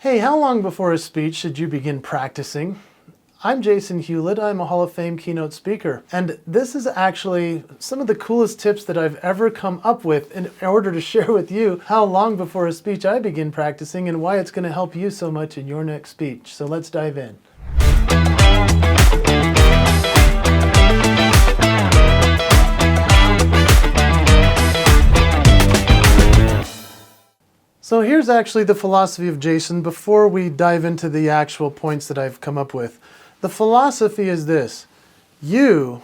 Hey, how long before a speech should you begin practicing? I'm Jason Hewlett. I'm a Hall of Fame keynote speaker. And this is actually some of the coolest tips that I've ever come up with in order to share with you how long before a speech I begin practicing and why it's going to help you so much in your next speech. So let's dive in. So here's actually the philosophy of Jason before we dive into the actual points that I've come up with. The philosophy is this: you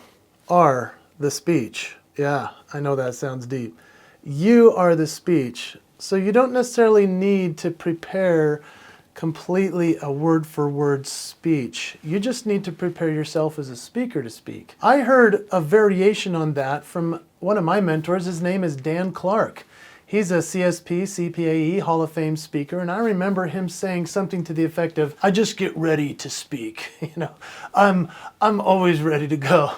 are the speech. Yeah, I know that sounds deep. You are the speech. So you don't necessarily need to prepare completely a word-for-word speech. You just need to prepare yourself as a speaker to speak. I heard a variation on that from one of my mentors. His name is Dan Clark. He's a CSP, CPAE, Hall of Fame speaker, and I remember him saying something to the effect of, I just get ready to speak. I'm always ready to go.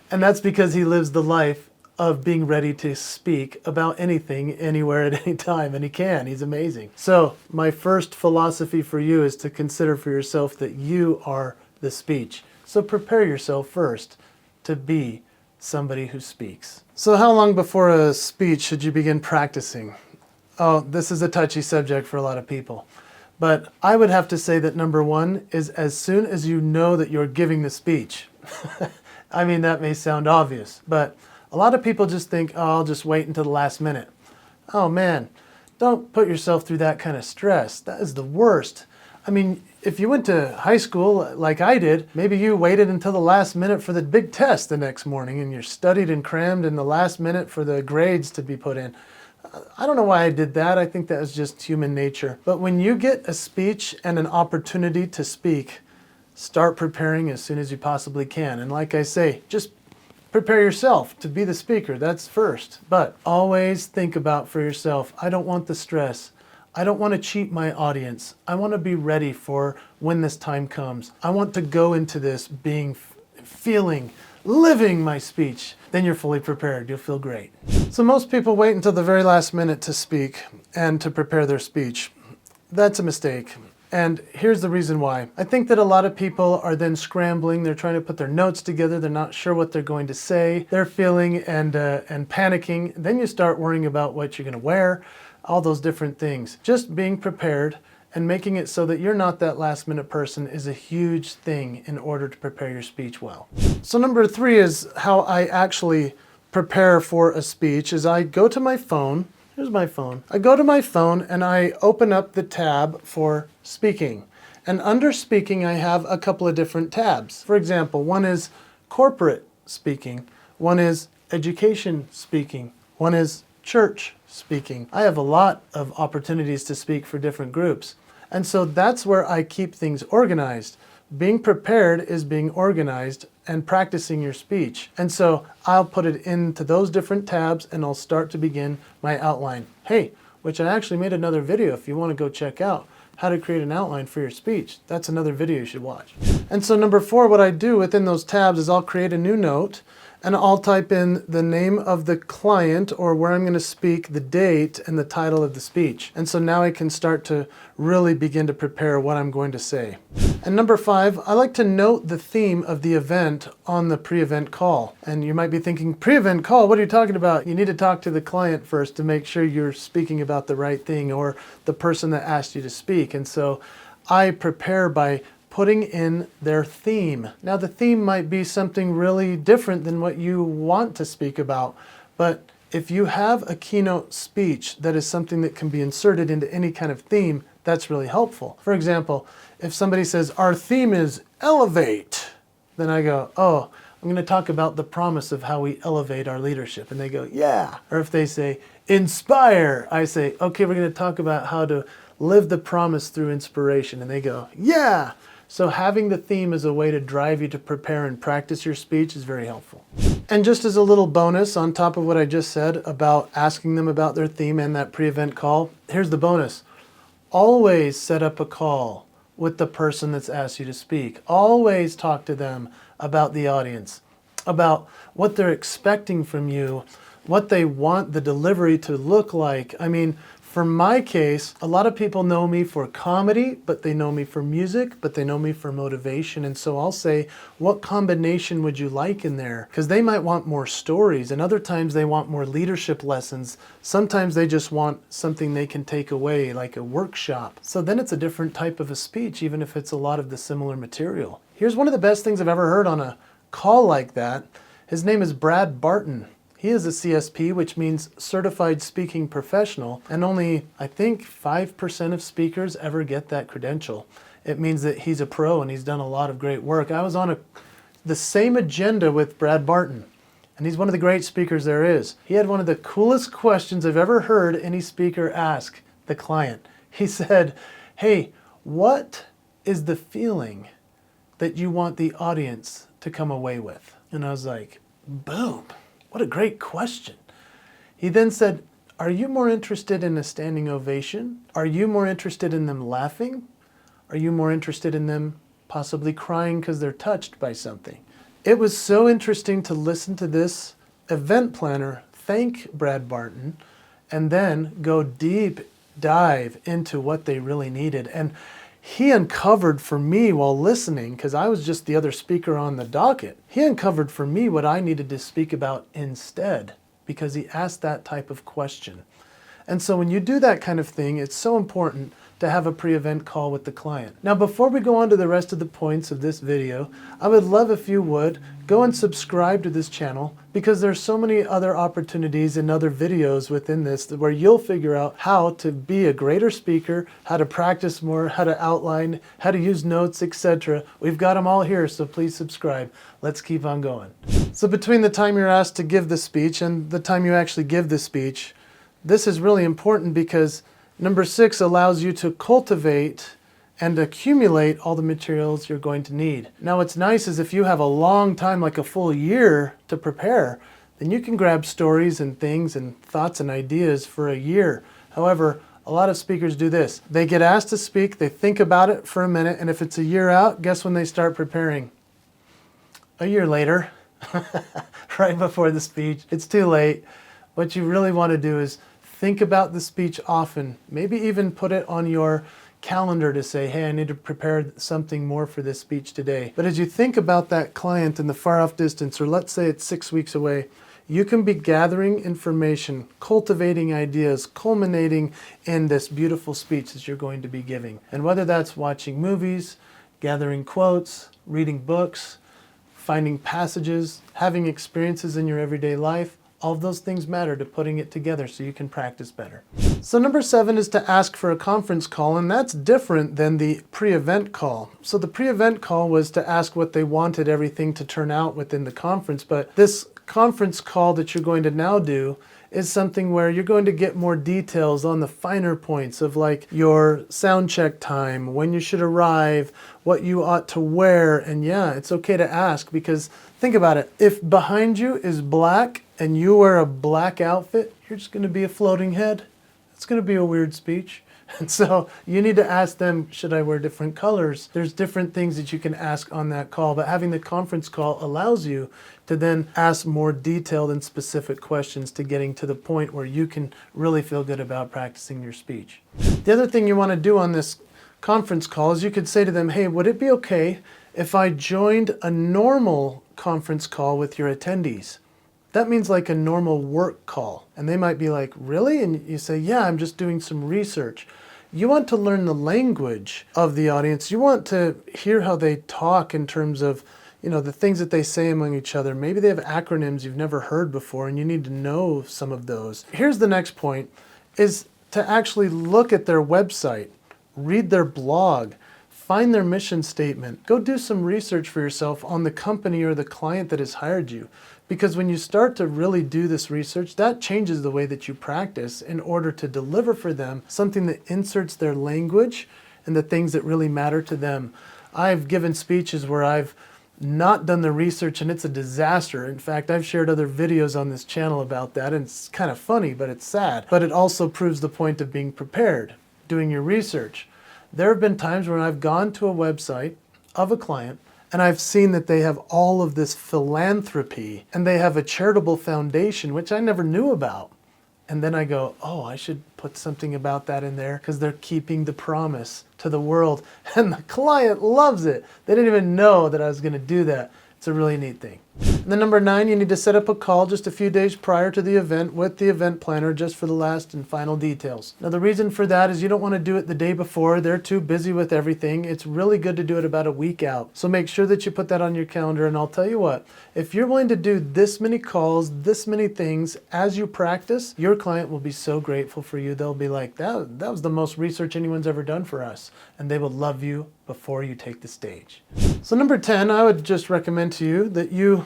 And that's because he lives the life of being ready to speak about anything, anywhere, at any time, and he can. He's amazing. So my first philosophy for you is to consider for yourself that you are the speech. So prepare yourself first to be somebody who speaks. So how long before a speech should you begin practicing? Oh, this is a touchy subject for a lot of people. But I would have to say that number one is as soon as you know that you're giving the speech. I mean, that may sound obvious, but a lot of people just think, oh, I'll just wait until the last minute. Oh man, don't put yourself through that kind of stress. That is the worst. I mean, if you went to high school like I did, maybe you waited until the last minute for the big test the next morning and you studied and crammed in the last minute for the grades to be put in. I don't know why I did that. I think that was just human nature. But when you get a speech and an opportunity to speak, start preparing as soon as you possibly can. And like I say, just prepare yourself to be the speaker. That's first. But always think about for yourself, I don't want the stress. I don't want to cheat my audience. I want to be ready for when this time comes. I want to go into this feeling, living my speech. Then you're fully prepared. You'll feel great. So most people wait until the very last minute to speak and to prepare their speech. That's a mistake. And here's the reason why. I think that a lot of people are then scrambling. They're trying to put their notes together. They're not sure what they're going to say. They're feeling and panicking. Then you start worrying about what you're going to wear, all those different things. Just being prepared and making it so that you're not that last minute person is a huge thing in order to prepare your speech well. So number three is how I actually prepare for a speech is I go to my phone. Here's my phone. I go to my phone and I open up the tab for speaking. And under speaking, I have a couple of different tabs. For example, one is corporate speaking. One is education speaking. One is church speaking. I have a lot of opportunities to speak for different groups. And so that's where I keep things organized. Being prepared is being organized and practicing your speech. And so I'll put it into those different tabs and I'll start to begin my outline. Hey, which I actually made another video if you want to go check out how to create an outline for your speech. That's another video you should watch. And so number four, what I do within those tabs is I'll create a new note and I'll type in the name of the client or where I'm going to speak, the date, and the title of the speech. And so now I can start to really begin to prepare what I'm going to say. And number five, I like to note the theme of the event on the pre-event call. And you might be thinking, pre-event call, what are you talking about? You need to talk to the client first to make sure you're speaking about the right thing or the person that asked you to speak. And so I prepare by putting in their theme. Now the theme might be something really different than what you want to speak about, but if you have a keynote speech that is something that can be inserted into any kind of theme, that's really helpful. For example, if somebody says, our theme is elevate, then I go, oh, I'm going to talk about the promise of how we elevate our leadership. And they go, yeah. Or if they say, inspire, I say, okay, we're going to talk about how to live the promise through inspiration. And they go, yeah. So having the theme as a way to drive you to prepare and practice your speech is very helpful. And just as a little bonus on top of what I just said about asking them about their theme and that pre-event call, here's the bonus. Always set up a call with the person that's asked you to speak. Always talk to them about the audience, about what they're expecting from you, what they want the delivery to look like. I mean, For my case, a lot of people know me for comedy, but they know me for music, but they know me for motivation. And so I'll say, what combination would you like in there? Because they might want more stories, and other times they want more leadership lessons. Sometimes they just want something they can take away, like a workshop. So then it's a different type of a speech, even if it's a lot of the similar material. Here's one of the best things I've ever heard on a call like that. His name is Brad Barton. He is a CSP, which means Certified Speaking Professional, and only, I think, 5% of speakers ever get that credential. It means that he's a pro and he's done a lot of great work. I was on the same agenda with Brad Barton, and he's one of the great speakers there is. He had one of the coolest questions I've ever heard any speaker ask the client. He said, hey, what is the feeling that you want the audience to come away with? And I was like, boom. What a great question. He then said, are you more interested in a standing ovation? Are you more interested in them laughing? Are you more interested in them possibly crying because they're touched by something? It was so interesting to listen to this event planner thank Brad Barton and then go deep dive into what they really needed. And he uncovered for me while listening, because I was just the other speaker on the docket, he uncovered for me what I needed to speak about instead, because he asked that type of question. And so when you do that kind of thing, it's so important to have a pre-event call with the client. Now, before we go on to the rest of the points of this video, I would love if you would go and subscribe to this channel, because there's so many other opportunities and other videos within this where you'll figure out how to be a greater speaker, how to practice more, how to outline, how to use notes, etc. We've got them all here, so please subscribe. Let's keep on going. So between the time you're asked to give the speech and the time you actually give the speech, this is really important, because number 6 allows you to cultivate and accumulate all the materials you're going to need. Now, what's nice is if you have a long time, like a full year to prepare, then you can grab stories and things and thoughts and ideas for a year. However, a lot of speakers do this. They get asked to speak, they think about it for a minute, and if it's a year out, guess when they start preparing? A year later, right before the speech. It's too late. What you really want to do is think about the speech often. Maybe even put it on your calendar to say, hey, I need to prepare something more for this speech today. But as you think about that client in the far off distance, or let's say it's 6 weeks away, you can be gathering information, cultivating ideas, culminating in this beautiful speech that you're going to be giving. And whether that's watching movies, gathering quotes, reading books, finding passages, having experiences in your everyday life, all of those things matter to putting it together so you can practice better. So number 7 is to ask for a conference call, and that's different than the pre-event call. So the pre-event call was to ask what they wanted everything to turn out within the conference, but this conference call that you're going to now do is something where you're going to get more details on the finer points of like your sound check time, when you should arrive, what you ought to wear. And yeah, it's okay to ask, because think about it. If behind you is black and you wear a black outfit, you're just going to be a floating head. It's going to be a weird speech. And so you need to ask them, should I wear different colors? There's different things that you can ask on that call, but having the conference call allows you to then ask more detailed and specific questions to getting to the point where you can really feel good about practicing your speech. The other thing you want to do on this conference call is you could say to them, hey, would it be okay if I joined a normal conference call with your attendees? That means like a normal work call. And they might be like, really? And you say, yeah, I'm just doing some research. You want to learn the language of the audience. You want to hear how they talk in terms of, the things that they say among each other. Maybe they have acronyms you've never heard before and you need to know some of those. Here's the next point, is to actually look at their website, read their blog, find their mission statement. Go do some research for yourself on the company or the client that has hired you. Because when you start to really do this research, that changes the way that you practice in order to deliver for them something that inserts their language and the things that really matter to them. I've given speeches where I've not done the research and it's a disaster. In fact, I've shared other videos on this channel about that, and it's kind of funny, but it's sad. But it also proves the point of being prepared, doing your research. There have been times when I've gone to a website of a client and I've seen that they have all of this philanthropy and they have a charitable foundation, which I never knew about. And then I go, oh, I should put something about that in there because they're keeping the promise to the world. And the client loves it. They didn't even know that I was going to do that. It's a really neat thing. And then number 9, you need to set up a call just a few days prior to the event with the event planner just for the last and final details. Now the reason for that is you don't want to do it the day before. They're too busy with everything. It's really good to do it about a week out. So make sure that you put that on your calendar, and I'll tell you what, if you're willing to do this many calls, this many things as you practice, your client will be so grateful for you. They'll be like, that was the most research anyone's ever done for us. And they will love you before you take the stage. So number 10, I would just recommend to you that you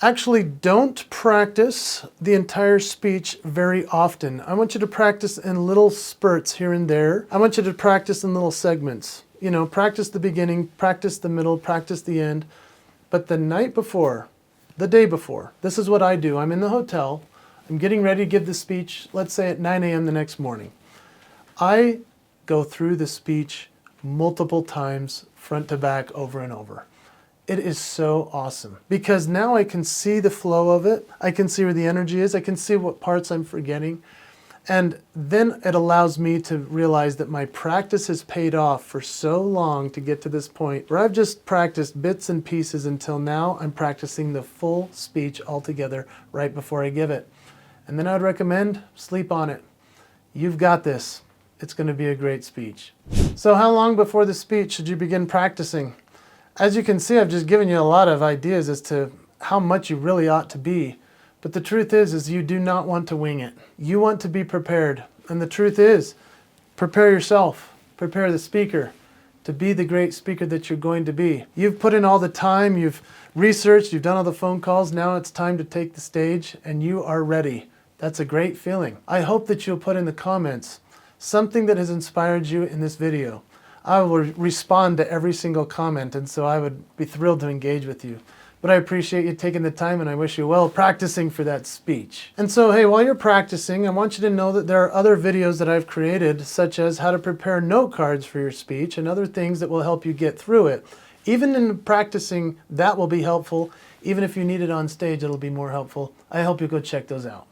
actually don't practice the entire speech very often. I want you to practice in little spurts here and there. I want you to practice in little segments. You know, practice the beginning, practice the middle, practice the end. But the night before, the day before, this is what I do. I'm in the hotel. I'm getting ready to give the speech, let's say at 9 a.m. the next morning. I go through the speech multiple times, front to back, over and over. It is so awesome because now I can see the flow of it. I can see where the energy is. I can see what parts I'm forgetting. And then it allows me to realize that my practice has paid off for so long to get to this point where I've just practiced bits and pieces until now I'm practicing the full speech altogether right before I give it. And then I'd recommend sleep on it. You've got this. It's going to be a great speech. So how long before the speech should you begin practicing? As you can see, I've just given you a lot of ideas as to how much you really ought to be. But the truth is you do not want to wing it. You want to be prepared. And the truth is, prepare yourself. Prepare the speaker to be the great speaker that you're going to be. You've put in all the time, you've researched, you've done all the phone calls. Now it's time to take the stage and you are ready. That's a great feeling. I hope that you'll put in the comments something that has inspired you in this video. I will respond to every single comment, and so I would be thrilled to engage with you. But I appreciate you taking the time, and I wish you well practicing for that speech. And so, hey, while you're practicing, I want you to know that there are other videos that I've created, such as how to prepare note cards for your speech and other things that will help you get through it. Even in practicing, that will be helpful. Even if you need it on stage, it'll be more helpful. I hope you go check those out.